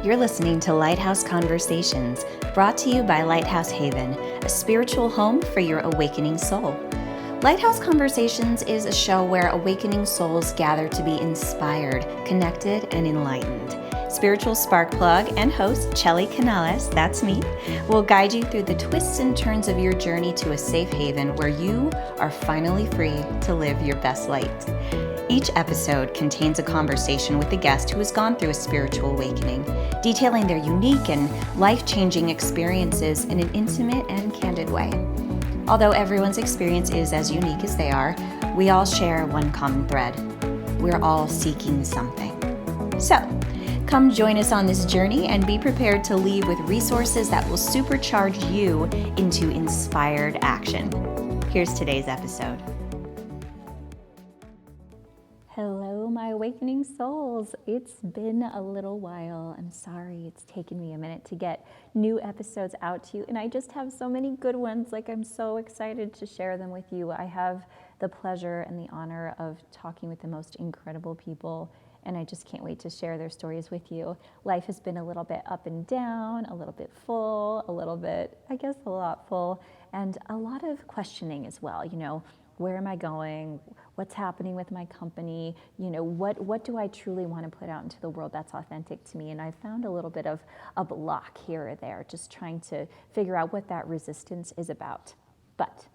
You're listening to Lighthouse Conversations, brought to you by Lighthouse Haven, a spiritual home for your awakening soul. Lighthouse Conversations is a show where awakening souls gather to be inspired, connected, and enlightened. Spiritual spark plug and host Chelly Canales, that's me, will guide you through the twists and turns of your journey to a safe haven where you are finally free to live your best light. Each episode contains a conversation with a guest who has gone through a spiritual awakening, detailing their unique and life-changing experiences in an intimate and candid way. Although everyone's experience is as unique as they are, we all share one common thread. We're all seeking something. So, come join us on this journey and be prepared to leave with resources that will supercharge you into inspired action. Here's today's episode. Hello, my awakening souls. It's been a little while. I'm sorry it's taken me a minute to get new episodes out to you, and I just have so many good ones. I'm so excited to share them with you. I have the pleasure and the honor of talking with the most incredible people, and I just can't wait to share their stories with you. Life has been a little bit up and down, a little bit full, a little bit, I guess, a lot full, and a lot of questioning as well. Where am I going? What's happening with my company? What do I truly want to put out into the world that's authentic to me? And I found a little bit of a block here or there, just trying to figure out what that resistance is about. But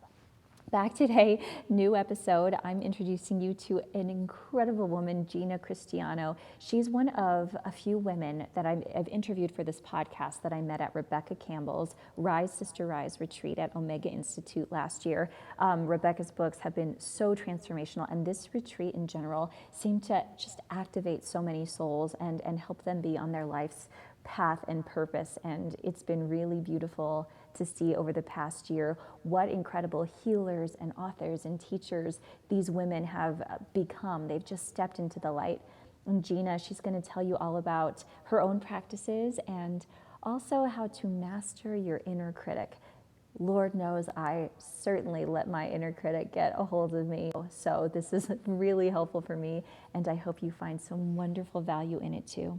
back today, new episode. I'm introducing you to an incredible woman, Gina Christiano. She's one of a few women that I've interviewed for this podcast that I met at Rebecca Campbell's Rise Sister Rise retreat at Omega Institute last year. Rebecca's books have been so transformational, and this retreat in general seemed to just activate so many souls and help them be on their life's path and purpose. And it's been really beautiful to see over the past year what incredible healers and authors and teachers these women have become. They've just stepped into the light. And Gina, she's going to tell you all about her own practices and also how to master your inner critic. Lord knows I certainly let my inner critic get a hold of me. So this is really helpful for me, and I hope you find some wonderful value in it too.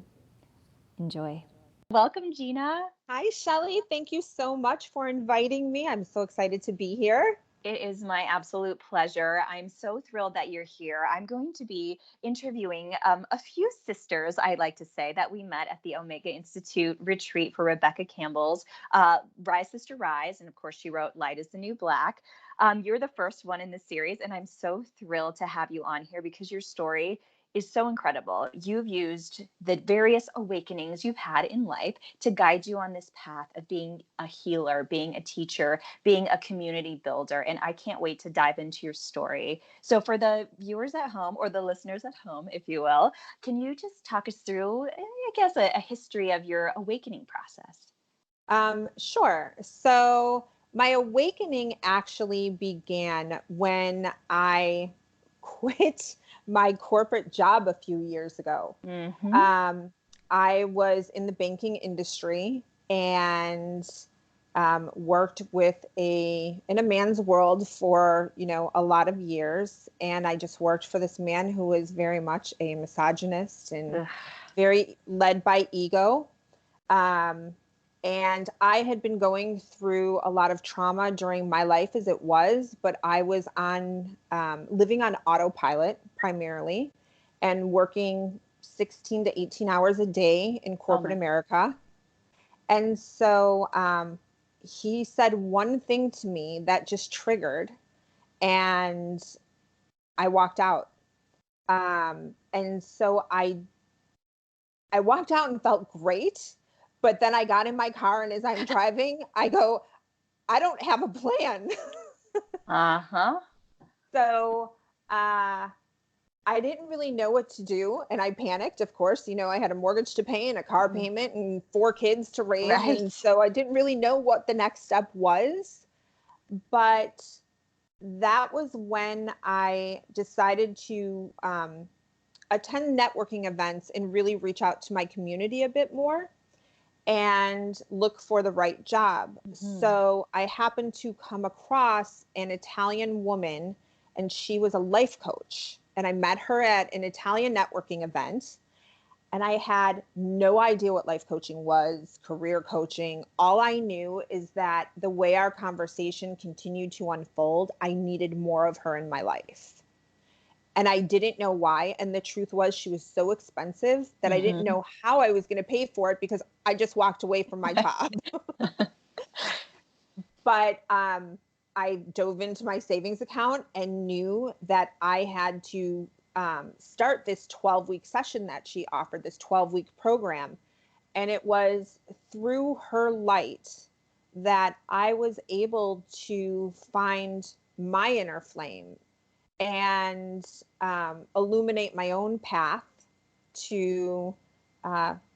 Enjoy. Welcome, Gina. Hi, Shelly. Thank you so much for inviting me. I'm so excited to be here. It is my absolute pleasure. I'm so thrilled that you're here. I'm going to be interviewing a few sisters, I like to say, that we met at the Omega Institute retreat for Rebecca Campbell's Rise Sister Rise. And of course, she wrote Light is the New Black. You're the first one in the series, and I'm so thrilled to have you on here because your story is so incredible. You've used the various awakenings you've had in life to guide you on this path of being a healer, being a teacher, being a community builder. And I can't wait to dive into your story. So for the viewers at home, or the listeners at home, if you will, can you just talk us through, I guess, a history of your awakening process? Sure. So my awakening actually began when I quit my corporate job a few years ago. Mm-hmm. I was in the banking industry and worked in a man's world for, a lot of years. And I just worked for this man who was very much a misogynist and very led by ego. And I had been going through a lot of trauma during my life as it was, but I was living on autopilot primarily and working 16 to 18 hours a day in corporate America. And so he said one thing to me that just triggered, and I walked out. And so I walked out and felt great. But then I got in my car, and as I'm driving, I go, I don't have a plan. Uh-huh. So I didn't really know what to do. And I panicked, of course. I had a mortgage to pay and a car payment and 4 kids to raise. Right. And so I didn't really know what the next step was. But that was when I decided to attend networking events and really reach out to my community a bit more and look for the right job. Mm-hmm. So I happened to come across an Italian woman, and she was a life coach. And I met her at an Italian networking event. And I had no idea what life coaching was, career coaching. All I knew is that the way our conversation continued to unfold, I needed more of her in my life. And I didn't know why. And the truth was, she was so expensive that I didn't Mm-hmm. know how I was going to pay for it because I just walked away from my job. But I dove into my savings account and knew that I had to start this 12-week session that she offered, this 12-week program. And it was through her light that I was able to find my inner flame and illuminate my own path to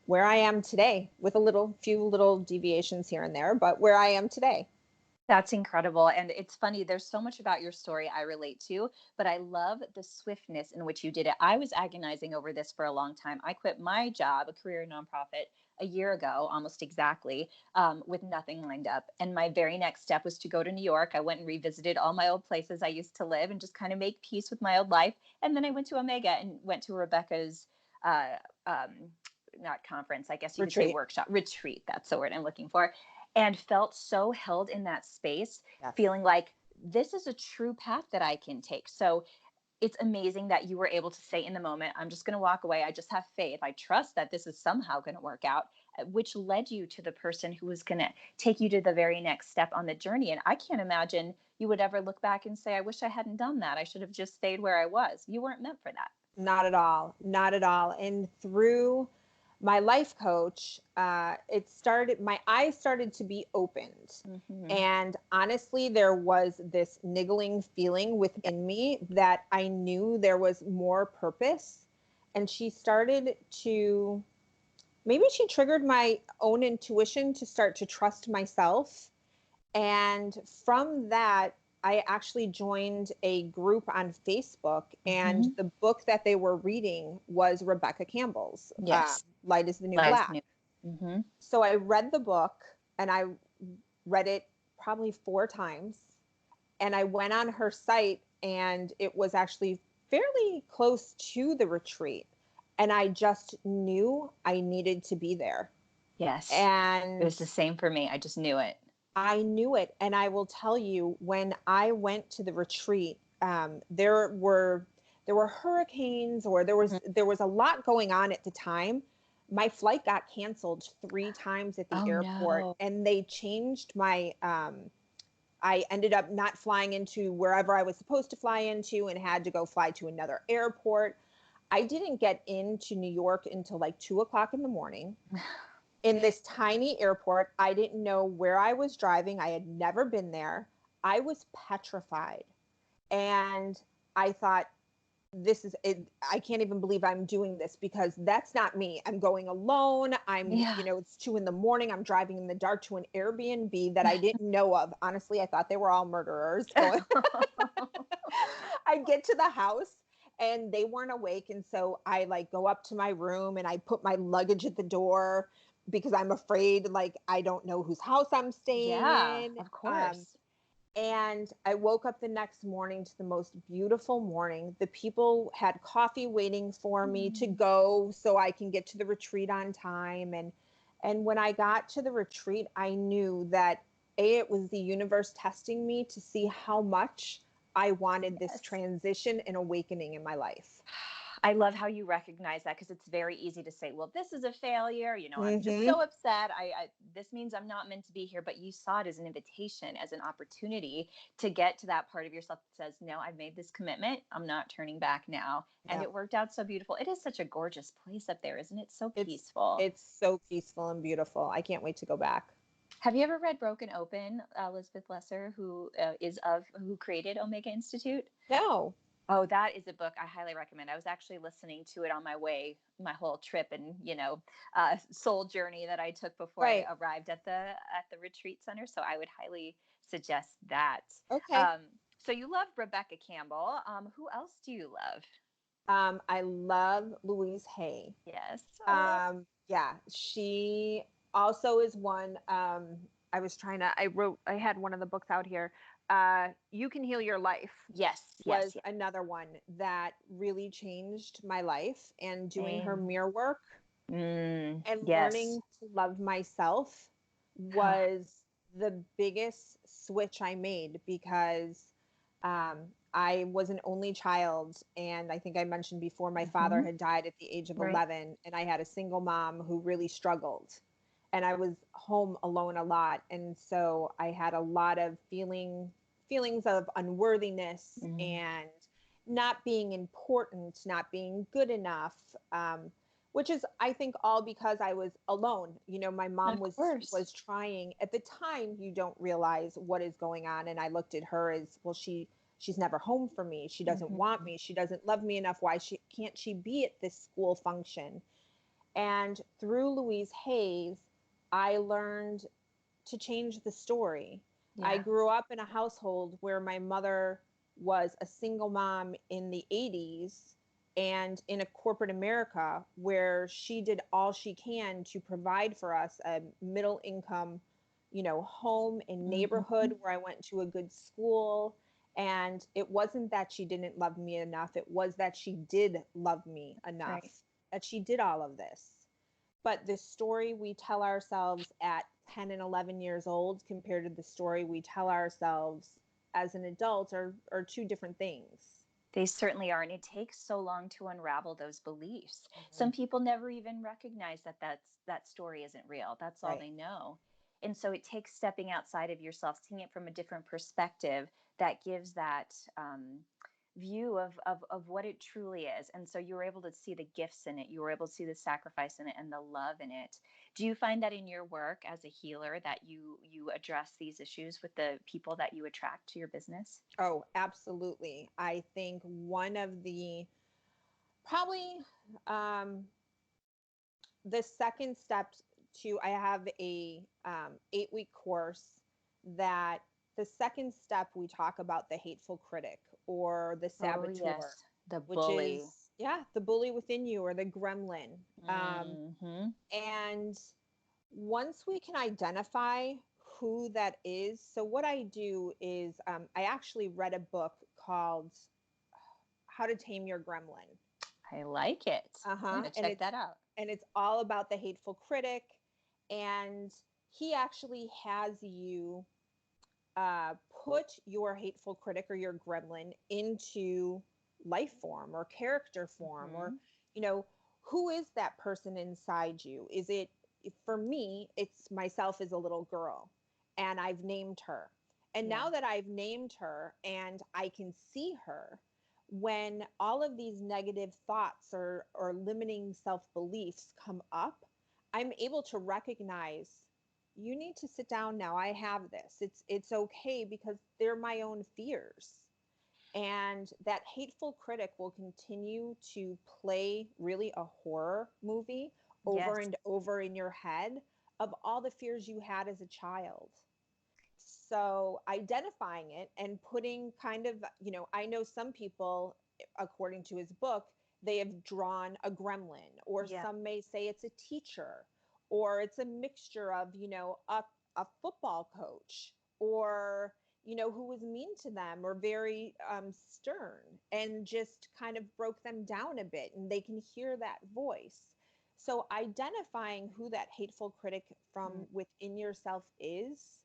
where I am today, with few little deviations here and there, but where I am today. That's incredible. And it's funny, there's so much about your story I relate to, but I love the swiftness in which you did it. I was agonizing over this for a long time. I quit my job, a career nonprofit, a year ago, almost exactly, with nothing lined up. And my very next step was to go to New York. I went and revisited all my old places I used to live and just kind of make peace with my old life. And then I went to Omega and went to Rebecca's uh, um, not conference, I guess you could say Retreat. workshop, retreat. That's the word I'm looking for, and felt so held in that space, Yes. feeling like this is a true path that I can take. So it's amazing that you were able to say in the moment, I'm just going to walk away. I just have faith. I trust that this is somehow going to work out, which led you to the person who was going to take you to the very next step on the journey. And I can't imagine you would ever look back and say, I wish I hadn't done that. I should have just stayed where I was. You weren't meant for that. Not at all. Not at all. And through my life coach, my eyes started to be opened. Mm-hmm. And honestly, there was this niggling feeling within me that I knew there was more purpose. And maybe she triggered my own intuition to start to trust myself. And from that, I actually joined a group on Facebook, and Mm-hmm. the book that they were reading was Rebecca Campbell's Yes. Light is the New Lies Black. new. Mm-hmm. So I read the book, and I read it probably 4 times. And I went on her site, and it was actually fairly close to the retreat. And I just knew I needed to be there. Yes. It And was the same for me. I just knew it. I knew it. And I will tell you, when I went to the retreat, there were hurricanes, or there was a lot going on at the time. My flight got canceled 3 times at the Oh airport, no. and they changed my I ended up not flying into wherever I was supposed to fly into and had to go fly to another airport. I didn't get into New York until like 2 o'clock in the morning in this tiny airport. I didn't know where I was driving. I had never been there. I was petrified. And I thought, this is it. I can't even believe I'm doing this, because that's not me. I'm going alone. Yeah. It's 2 in the morning. I'm driving in the dark to an Airbnb that I didn't know of. Honestly, I thought they were all murderers going. I get to the house and they weren't awake. And so I like go up to my room and I put my luggage at the door because I'm afraid, like, I don't know whose house I'm staying Yeah, in. of course. And I woke up the next morning to the most beautiful morning. The people had coffee waiting for me to Mm. go so I can get to the retreat on time. And when I got to the retreat, I knew that it was the universe testing me to see how much I wanted this Yes. transition and awakening in my life. I love how you recognize that, because it's very easy to say, well, this is a failure. I'm just Mm-hmm. so upset. This means I'm not meant to be here. But you saw it as an invitation, as an opportunity to get to that part of yourself that says, no, I've made this commitment. I'm not turning back now. And Yeah. it worked out so beautiful. It is such a gorgeous place up there, isn't it? So It's peaceful. it's so peaceful and beautiful. I can't wait to go back. Have you ever read Broken Open, Elizabeth Lesser, who created Omega Institute? No. Oh, that is a book I highly recommend. I was actually listening to it on my way, my whole trip and soul journey that I took before I Right. arrived at the retreat center. So I would highly suggest that. Okay. Um, so you love Rebecca Campbell. Who else do you love? I love Louise Hay. Yes. Oh, Yeah, she also is one. I had one of the books out here. You Can Heal Your Life yes, yes, was yes. another one that really changed my life, and doing her Same. mirror work. And Yes. learning to love myself was the biggest switch I made because I was an only child. And I think I mentioned before, my father Hmm. had died at the age of Right. 11, and I had a single mom who really struggled. And I was home alone a lot. And so I had a lot of feelings of unworthiness Mm. and not being important, not being good enough. Which is, I think, all because I was alone. You know, my mom Of course. was trying. At the time, you don't realize what is going on, and I looked at her as, well, she's never home for me. She doesn't want Hmm. me. She doesn't love me enough. Why can't she be at this school function? And through Louise Hayes, I learned to change the story. I Yeah. grew up in a household where my mother was a single mom in the 80s and in a corporate America where she did all she can to provide for us a middle income, home and Hmm. neighborhood where I went to a good school. And it wasn't that she didn't love me enough, it was that she did love me Right. enough, that she did all of this. But the story we tell ourselves at 10 and 11 years old compared to the story we tell ourselves as an adult are two different things. They certainly are. And it takes so long to unravel those beliefs. Mm-hmm. Some people never even recognize that story isn't real. That's all Right. they know. And so it takes stepping outside of yourself, seeing it from a different perspective that gives that view of what it truly is. And so you were able to see the gifts in it. You were able to see the sacrifice in it and the love in it. Do you find that in your work as a healer that you address these issues with the people that you attract to your business? Oh, absolutely. I think one of the probably the second step to, I have a 8-week course that the second step we talk about the hateful critic or the Oh, saboteur, yes. The which bully. is, yeah, the bully within you or the gremlin. Hmm. And once we can identify who that is, so what I do is I actually read a book called How to Tame Your Gremlin. I like it. I'm Uh-huh. going to check that out. And it's all about the hateful critic. And he actually has you put your hateful critic or your gremlin into life form or character form, or, Hmm. you know, who is that person inside you? Is it, for me, it's myself as a little girl, and I've named her. And now Yeah. that I've named her and I can see her, when all of these negative thoughts or limiting self beliefs come up, I'm able to recognize, you need to sit down now. I have this. It's okay, because they're my own fears. And that hateful critic will continue to play really a horror movie over Yes. and over in your head of all the fears you had as a child. So identifying it and putting kind of, I know some people, according to his book, they have drawn a gremlin, or Yeah. some may say it's a teacher, or it's a mixture of, a football coach, or, who was mean to them or very stern and just kind of broke them down a bit, and they can hear that voice. So identifying who that hateful critic Mm. from within yourself is,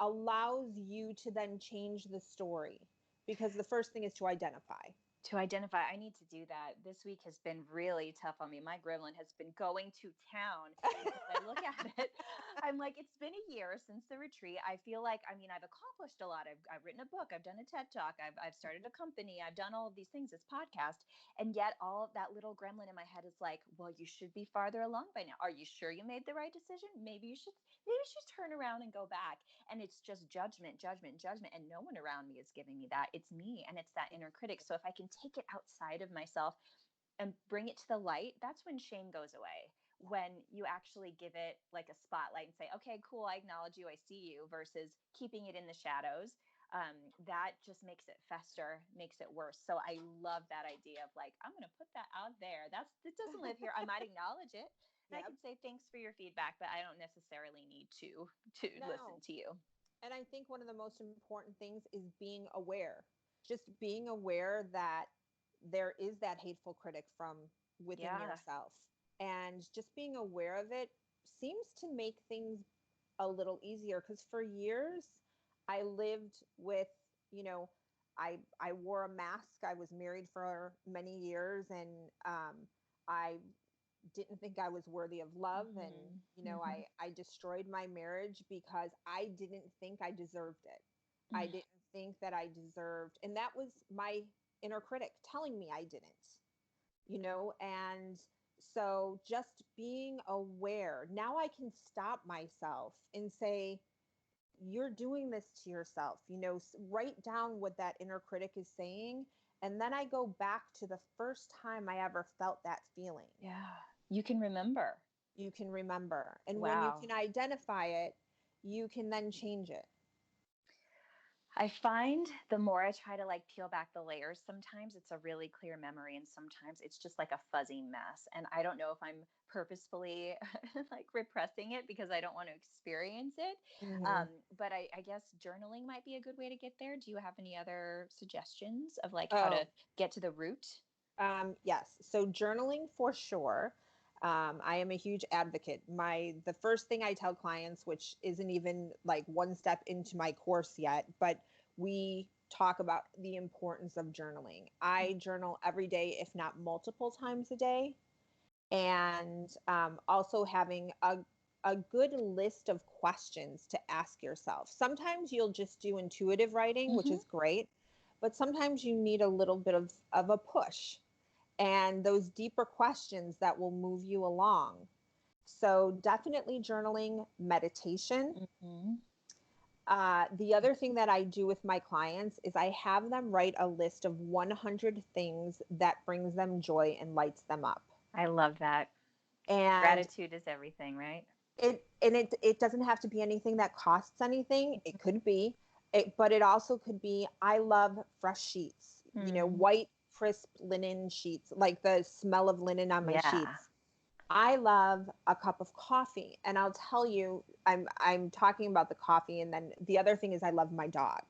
allows you to then change the story, because the first thing is to identify. To identify, I need to do that. This week has been really tough on me. My gremlin has been going to town because I look at it. I'm like, it's been a year since the retreat. I feel like, I mean, I've accomplished a lot. I've written a book, I've done a TED talk, I've started a company, I've done all of these things, this podcast. And yet all of that little gremlin in my head is like, well, you should be farther along by now. Are you sure you made the right decision? Maybe you should turn around and go back. And it's just judgment, judgment, judgment. And no one around me is giving me that. It's me, and it's that inner critic. So if I can take it outside of myself and bring it to the light, that's when shame goes away. When you actually give it like a spotlight and say, okay, cool, I acknowledge you, I see you, versus keeping it in the shadows. That just makes it fester, makes it worse. So I love that idea of like, I'm going to put that out there. It doesn't live here. I might acknowledge it, and I Yep. can say thanks for your feedback, but I don't necessarily need to listen No. to you. And I think one of the most important things is being aware. Just being aware that there is that hateful critic from within Yeah. yourself. And just being aware of it seems to make things a little easier, because for years I lived with, you know, I wore a mask. I was married for many years, and I didn't think I was worthy of love, and I destroyed my marriage because I didn't think I deserved it. I didn't think that I deserved, and that was my inner critic telling me I didn't. And so just being aware, now I can stop myself and say, you're doing this to yourself. Write down what that inner critic is saying, and then I go back to the first time I ever felt that feeling. Yeah. You can remember. You can remember. And Wow. when you can identify it, you can then change it. I find the more I try to like peel back the layers, sometimes it's a really clear memory and sometimes it's just like a fuzzy mess. And I don't know if I'm purposefully like repressing it because I don't want to experience it. Mm-hmm. But I guess journaling might be a good way to get there. Do you have any other suggestions of like how to Oh, get to the root? yes. So journaling for sure. I am a huge advocate. The first thing I tell clients, which isn't even like one step into my course yet, but we talk about the importance of journaling. I journal every day, if not multiple times a day, and also having a good list of questions to ask yourself. Sometimes you'll just do intuitive writing, which is great, but sometimes you need a little bit of a push and those deeper questions that will move you along. So definitely journaling, meditation. The other thing that I do with my clients is I have them write a list of 100 things that brings them joy and lights them up. I love that. And Gratitude is everything, right? it doesn't have to be anything that costs anything. It could be but it also could be, I love fresh sheets, white crisp linen sheets, like the smell of linen on my sheets. I love a cup of coffee. And I'll tell you, I'm talking about the coffee, and then the other thing is I love my dogs.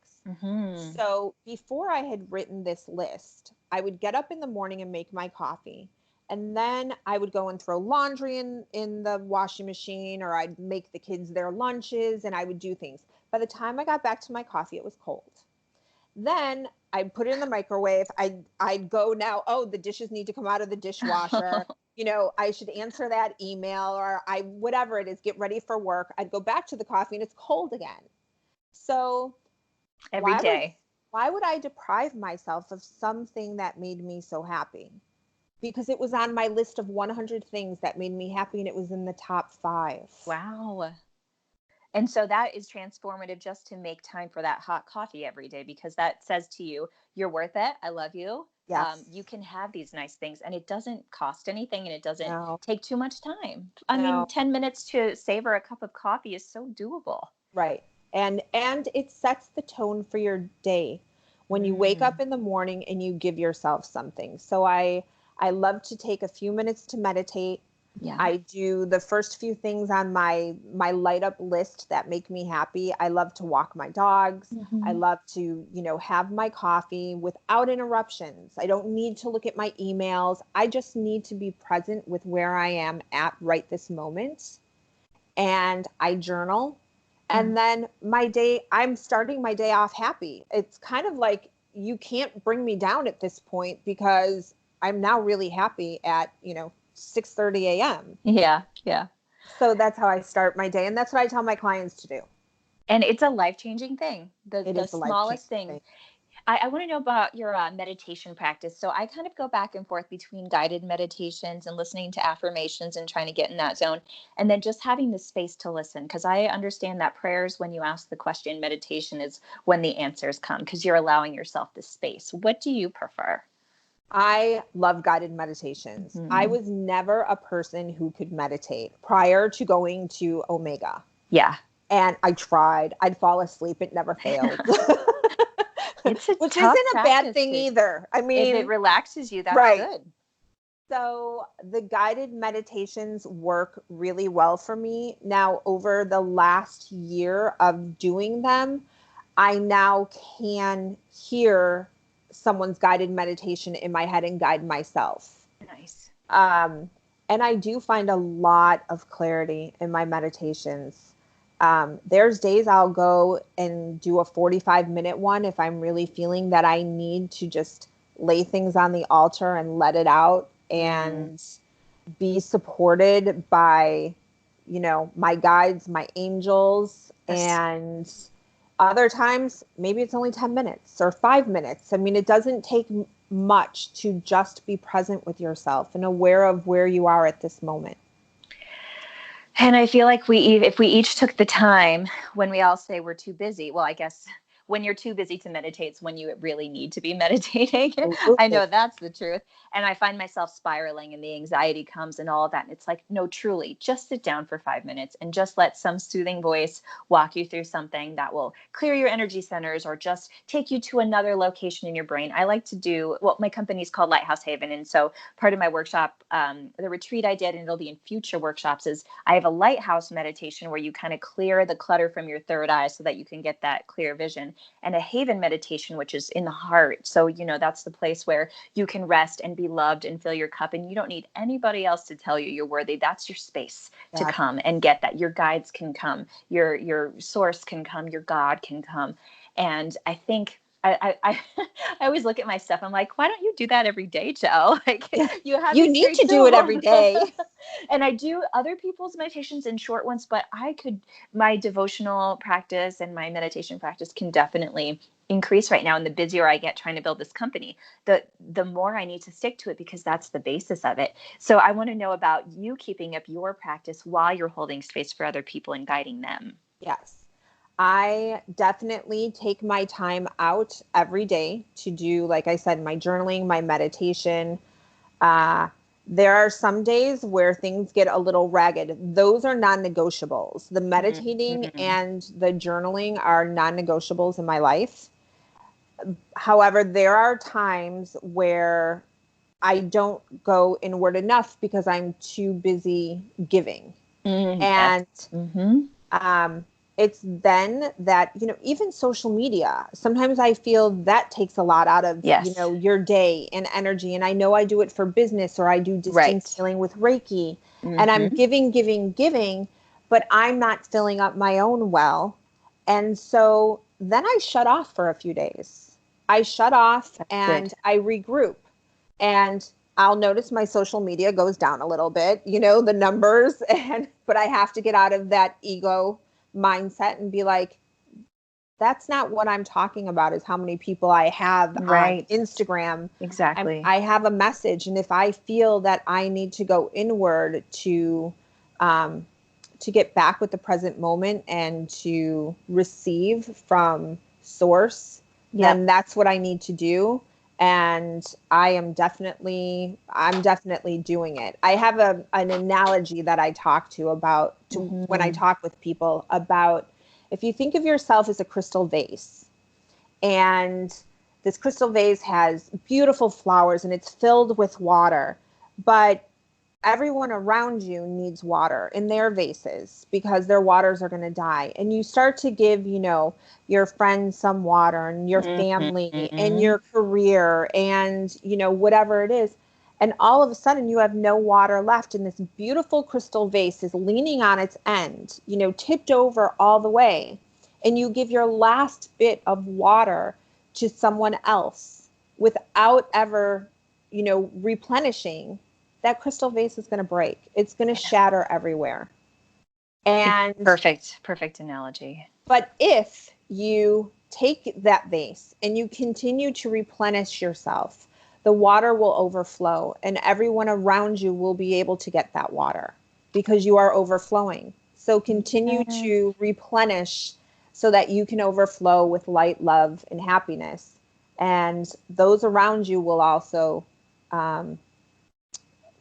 So before I had written this list, I would get up in the morning and make my coffee. And then I would go and throw laundry in the washing machine, or I'd make the kids their lunches, and I would do things. By the time I got back to my coffee, it was cold. Then I'd put it in the microwave. I'd go now, oh, the dishes need to come out of the dishwasher. I should answer that email, or whatever it is, get ready for work. I'd go back to the coffee and it's cold again. So Every day. Why would I deprive myself of something that made me so happy? Because it was on my list of 100 things that made me happy, and it was in the top 5. Wow. And so that is transformative, just to make time for that hot coffee every day, because that says to you, you're worth it. I love you. Yes. You can have these nice things, and it doesn't cost anything, and it doesn't No. take too much time. I mean, 10 minutes to savor a cup of coffee is so doable. Right. And it sets the tone for your day when you wake up in the morning and you give yourself something. So I love to take a few minutes to meditate. Yeah. I do the first few things on my light up list that make me happy. I love to walk my dogs. I love to, have my coffee without interruptions. I don't need to look at my emails. I just need to be present with where I am at right this moment. And I journal. And then I'm starting my day off happy. It's kind of like, you can't bring me down at this point, because I'm now really happy at, 6:30 a.m. Yeah. Yeah. So that's how I start my day. And that's what I tell my clients to do. And it's a life-changing thing. It The is the smallest life-changing thing. thing. I want to know about your meditation practice. So I kind of go back and forth between guided meditations and listening to affirmations and trying to get in that zone, and then just having the space to listen. Because I understand that prayers, when you ask the question, meditation is when the answers come, because you're allowing yourself the space. What do you prefer? I love guided meditations. I was never a person who could meditate prior to going to Omega. Yeah. And I tried. I'd fall asleep. It never failed. It's a Which tough isn't a bad thing either. I mean, if it relaxes you, that's right. good. So the guided meditations work really well for me. Now, over the last year of doing them, I now can hear someone's guided meditation in my head and guide myself. Nice. And I do find a lot of clarity in my meditations. There's days I'll go and do a 45-minute one if I'm really feeling that I need to just lay things on the altar and let it out and be supported by, my guides, my angels. Yes. And other times, maybe it's only 10 minutes or 5 minutes. I mean, it doesn't take much to just be present with yourself and aware of where you are at this moment. And I feel like if we each took the time, when we all say we're too busy, well, I guess when you're too busy to meditate is when you really need to be meditating. I Absolutely. know that's the truth. And I find myself spiraling and the anxiety comes and all of that. And it's like, no, truly, just sit down for 5 minutes and just let some soothing voice walk you through something that will clear your energy centers or just take you to another location in your brain. I like to do, well, my company's called Lighthouse Haven. And so part of my workshop, the retreat I did, and it'll be in future workshops, is I have a lighthouse meditation where you kind of clear the clutter from your third eye so that you can get that clear vision, and a haven meditation, which is in the heart. So, that's the place where you can rest and be loved and fill your cup. And you don't need anybody else to tell you you're worthy. That's your space to Yeah. come and get that. Your guides can come, your source can come, your God can come. And I think I always look at my stuff. I'm like, why don't you do that every day, Joe? Like, Yeah. you have You these need great to do it every tools. day. And I do other people's meditations in short ones, but my devotional practice and my meditation practice can definitely increase right now. And the busier I get trying to build this company, the more I need to stick to it, because that's the basis of it. So I want to know about you keeping up your practice while you're holding space for other people and guiding them. Yes. I definitely take my time out every day to do, like I said, my journaling, my meditation. Uh, there are some days where things get a little ragged. Those are non-negotiables. The meditating Mm-hmm. and the journaling are non-negotiables in my life. However, there are times where I don't go inward enough because I'm too busy giving. Yes. And Mm-hmm. um, it's then that, even social media, sometimes I feel that takes a lot out of, Yes. your day and energy. And I know I do it for business, or I do distance Right. healing with Reiki, and I'm Mm-hmm. giving, giving, giving, but I'm not filling up my own well. And so then I shut off for a few days. I shut off That's good. and I regroup. And I'll notice my social media goes down a little bit, the numbers, but I have to get out of that ego mindset and be like, that's not what I'm talking about, is how many people I have on Right. Instagram. Exactly. I have a message. And if I feel that I need to go inward um, to get back with the present moment and to receive from source, Yep. then that's what I need to do. And I'm definitely doing it. I have an analogy that I talk to when I Mm-hmm. talk with people about, if you think of yourself as a crystal vase, and this crystal vase has beautiful flowers and it's filled with water, but everyone around you needs water in their vases because their waters are going to die. And you start to give, your friends some water, and your family and Mm-hmm. your career and, whatever it is. And all of a sudden you have no water left. And this beautiful crystal vase is leaning on its end, tipped over all the way. And you give your last bit of water to someone else without ever, replenishing. That crystal vase is going to break. It's going to I know. shatter everywhere. And, Perfect analogy. but if you take that vase and you continue to replenish yourself, the water will overflow and everyone around you will be able to get that water because you are overflowing. So continue Yes. to replenish so that you can overflow with light, love, and happiness. And those around you will also um,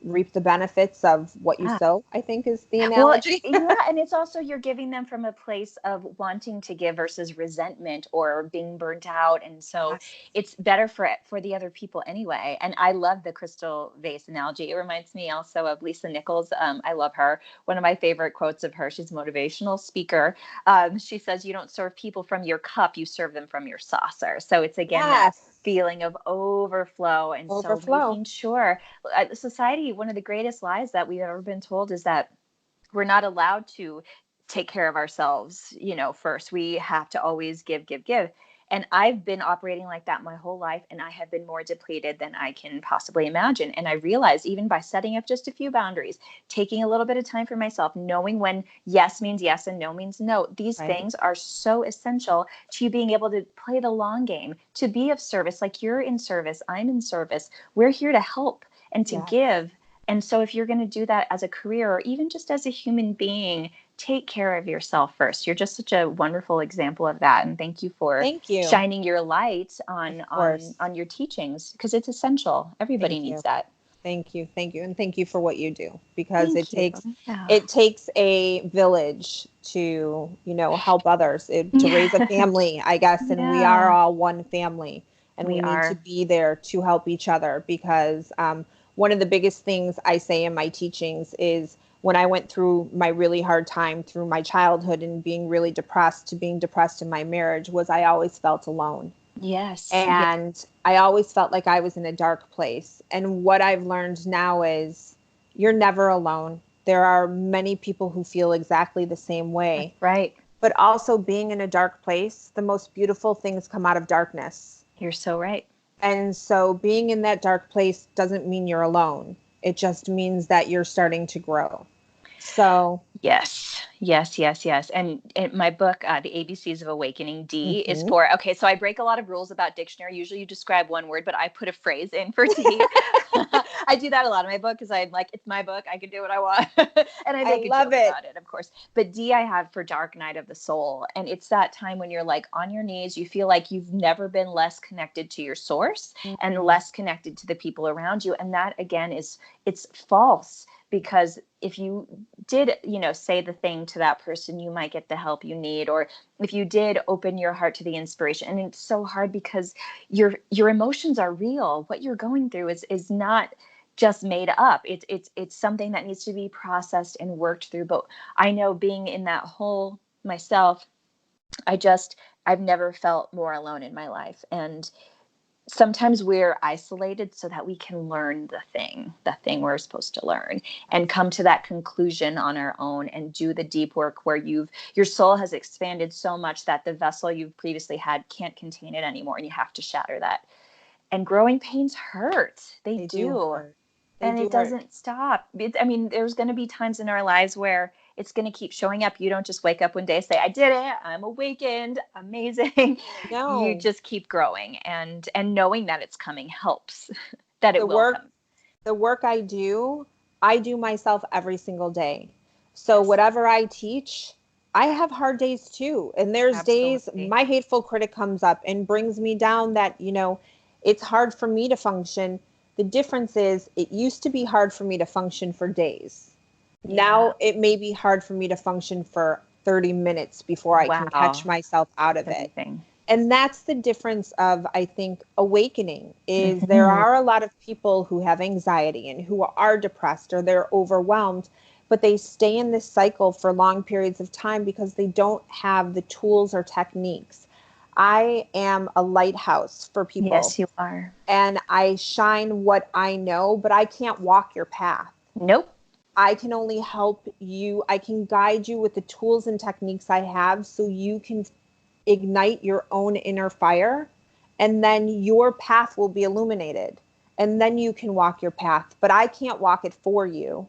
reap the benefits of what you Yeah. sow, I think is the Well, analogy. yeah, and it's also you're giving them from a place of wanting to give versus resentment or being burnt out, and so Yes. it's better for the other people anyway. And I love the crystal vase analogy. It reminds me also of Lisa Nichols. I love her. One of my favorite quotes of her. She's a motivational speaker. She says, "You don't serve people from your cup; you serve them from your saucer." So it's again that Yes. feeling of overflow. And so Overflow. making sure society, one of the greatest lies that we've ever been told is that we're not allowed to take care of ourselves, first. We have to always give, give, give. And I've been operating like that my whole life, and I have been more depleted than I can possibly imagine. And I realized, even by setting up just a few boundaries, taking a little bit of time for myself, knowing when yes means yes and no means no, these Right. things are so essential to being able to play the long game, to be of service. Like, you're in service, I'm in service. We're here to help and to Yeah. give. And so if you're going to do that as a career, or even just as a human being, take care of yourself first. You're just such a wonderful example of that. And thank you for Thank you. shining your light Of on course. your teachings, because it's essential. Everybody Thank needs you. that. Thank you. Thank you. And thank you for what you do, because Thank you. Yeah. it takes a village to, help others, to raise a Yeah. family, I guess, and we are Yeah. all one family, and We we need to are. be there to help each other, because one of the biggest things I say in my teachings is, when I went through my really hard time through my childhood and being really depressed, to being depressed in my marriage, was I always felt alone. Yes. Yeah. And I always felt like I was in a dark place. And what I've learned now is, you're never alone. There are many people who feel exactly the same That's way. right. But also, being in a dark place, the most beautiful things come out of darkness. You're so right. And so being in that dark place doesn't mean you're alone. It just means that you're starting to grow. So, Yes, yes, yes, yes. And in my book, The ABCs of Awakening, D is mhm. for, okay, so I break a lot of rules about dictionary. Usually you describe one word, but I put a phrase in for D. I do that a lot in my book because I'm like, it's my book. I can do what I want. And I I make a love joke it. about it, of course. But D I have for Dark Night of the Soul. And it's that time when you're like on your knees, you feel like you've never been less connected to your source and Mhm. less connected to the people around you. And that, again, it's false, because if you did, say the thing to that person, you might get the help you need. Or if you did open your heart to the inspiration. And it's so hard because your emotions are real. What you're going through is not just made up. It's something that needs to be processed and worked through. But I know, being in that hole myself, I've never felt more alone in my life. And sometimes we're isolated so that we can learn the thing we're supposed to learn, and come to that conclusion on our own, and do the deep work where your soul has expanded so much that the vessel you've previously had can't contain it anymore, and you have to shatter that. And growing pains hurt. They They do do. hurt. They And do it hurt. doesn't stop. I mean, there's going to be times in our lives where it's going to keep showing up. You don't just wake up one day and say, I did it, I'm awakened, amazing. You No. just keep growing, and knowing that it's coming helps. That it The will work come. the work I do myself every single day. So Yes, whatever I teach, I have hard days too. And there's days absolutely. my hateful critic comes up and brings me down, that, it's hard for me to function. The difference is, it used to be hard for me to function for days. Yeah. Now it may be hard for me to function for 30 minutes before I can catch Wow. myself out That's of it. everything. And that's the difference of, I think, awakening, is there Hmm. are a lot of people who have anxiety and who are depressed, or they're overwhelmed, but they stay in this cycle for long periods of time because they don't have the tools or techniques. I am a lighthouse for people, Yes, you are. and I shine what I know, but I can't walk your path. Nope. I can only help you. I can guide you with the tools and techniques I have, so you can ignite your own inner fire, and then your path will be illuminated, and then you can walk your path, but I can't walk it for you.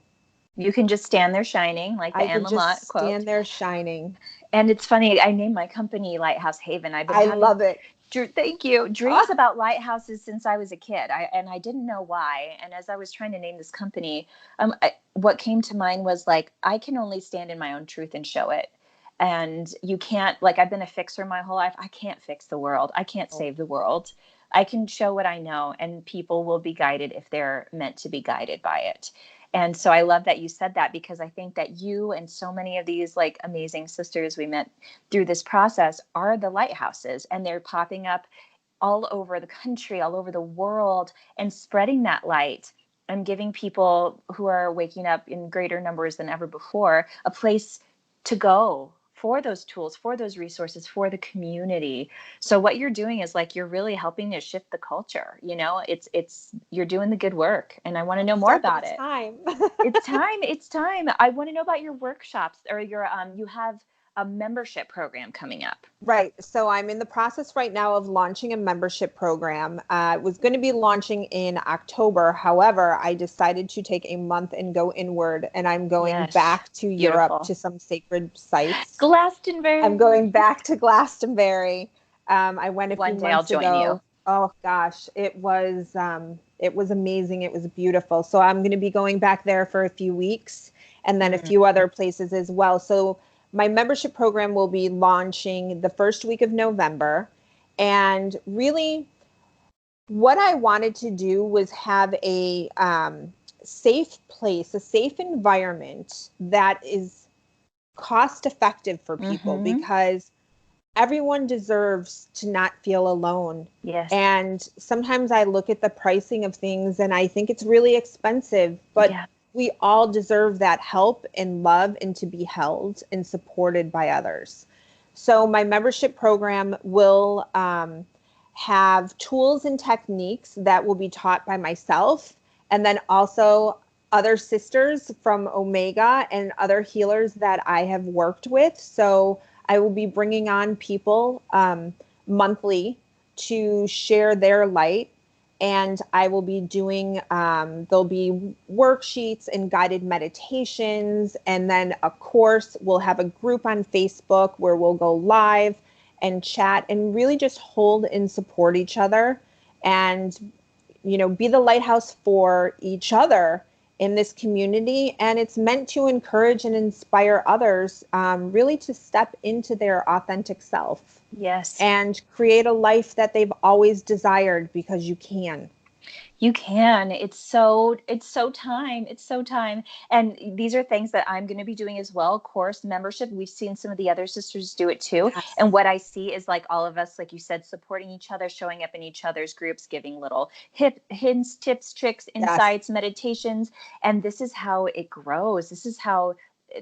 You can just stand there shining, like the I Anne can Lamott just quote. stand there shining. And it's funny, I named my company Lighthouse Haven. I've been I having, love it. thank you, dreams Ah, about lighthouses since I was a kid. And I didn't know why. And as I was trying to name this company, what came to mind was, like, I can only stand in my own truth and show it. And you can't, like, I've been a fixer my whole life. I can't fix the world. I can't oh, save the world. I can show what I know, and people will be guided if they're meant to be guided by it. And so I love that you said that, because I think that you and so many of these, like, amazing sisters we met through this process are the lighthouses, and they're popping up all over the country, all over the world, and spreading that light, and giving people who are waking up in greater numbers than ever before a place to go for those tools, for those resources, for the community. So what you're doing is like, you're really helping to shift the culture. You know, you're doing the good work, and I want to know more about it. Time. It's time. It's time. I want to know about your workshops, or your, you have a membership program coming up. Right. So I'm in the process right now of launching a membership program. It was going to be launching in October. However, I decided to take a month and go inward, and I'm going Yes. back to Europe Beautiful. to some sacred sites. Glastonbury. I'm going back to Glastonbury. I went a One few day I'll months join ago. you. Oh gosh, it was amazing. It was beautiful. So I'm going to be going back there for a few weeks, and then a few other places as well. So my membership program will be launching the first week of November. And really, what I wanted to do was have a safe place, a safe environment that is cost effective for people, because everyone deserves to not feel alone. Yes. And sometimes I look at the pricing of things and I think it's really expensive, but we all deserve that help and love, and to be held and supported by others. So my membership program will have tools and techniques that will be taught by myself, and then also other sisters from Omega and other healers that I have worked with. So I will be bringing on people monthly to share their light, and I will be doing, there'll be worksheets and guided meditations, and then a course. We'll have a group on Facebook where we'll go live and chat and really just hold and support each other, and, you know, be the lighthouse for each other in this community. And it's meant to encourage and inspire others, really to step into their authentic self. Yes. And create a life that they've always desired, because you can. You can. It's so time. It's so time. And these are things that I'm going to be doing as well. Course membership. We've seen some of the other sisters do it too. Yes. And what I see is like all of us, like you said, supporting each other, showing up in each other's groups, giving little hints, tips, tricks, insights, meditations. And this is how it grows. This is how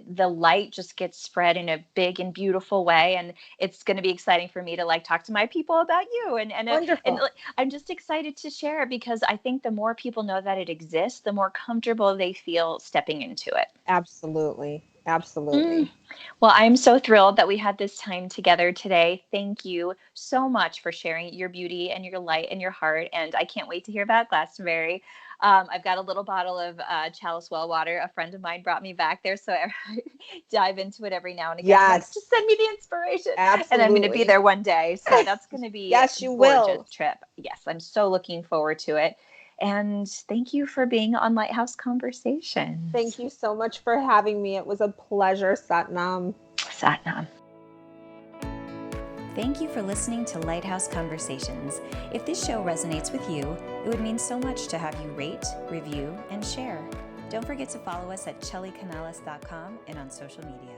the light just gets spread in a big and beautiful way. And it's going to be exciting for me to like talk to my people about you, and I'm just excited to share it, because I think the more people know that it exists, the more comfortable they feel stepping into it. Absolutely. Well, I'm so thrilled that we had this time together today. Thank you so much for sharing your beauty and your light and your heart. And I can't wait to hear about Glastonbury. I've got a little bottle of Chalice well water. A friend of mine brought me back there, so I dive into it every now and again. Yes. Like, just send me the inspiration. Absolutely. And I'm going to be there one day, so that's going to be yes, you a gorgeous will. trip. Yes, I'm so looking forward to it. And thank you for being on Lighthouse Conversations. Thank you so much for having me. It was a pleasure, Satnam. Satnam. Thank you for listening to Lighthouse Conversations. If this show resonates with you, it would mean so much to have you rate, review, and share. Don't forget to follow us at chellycanales.com and on social media.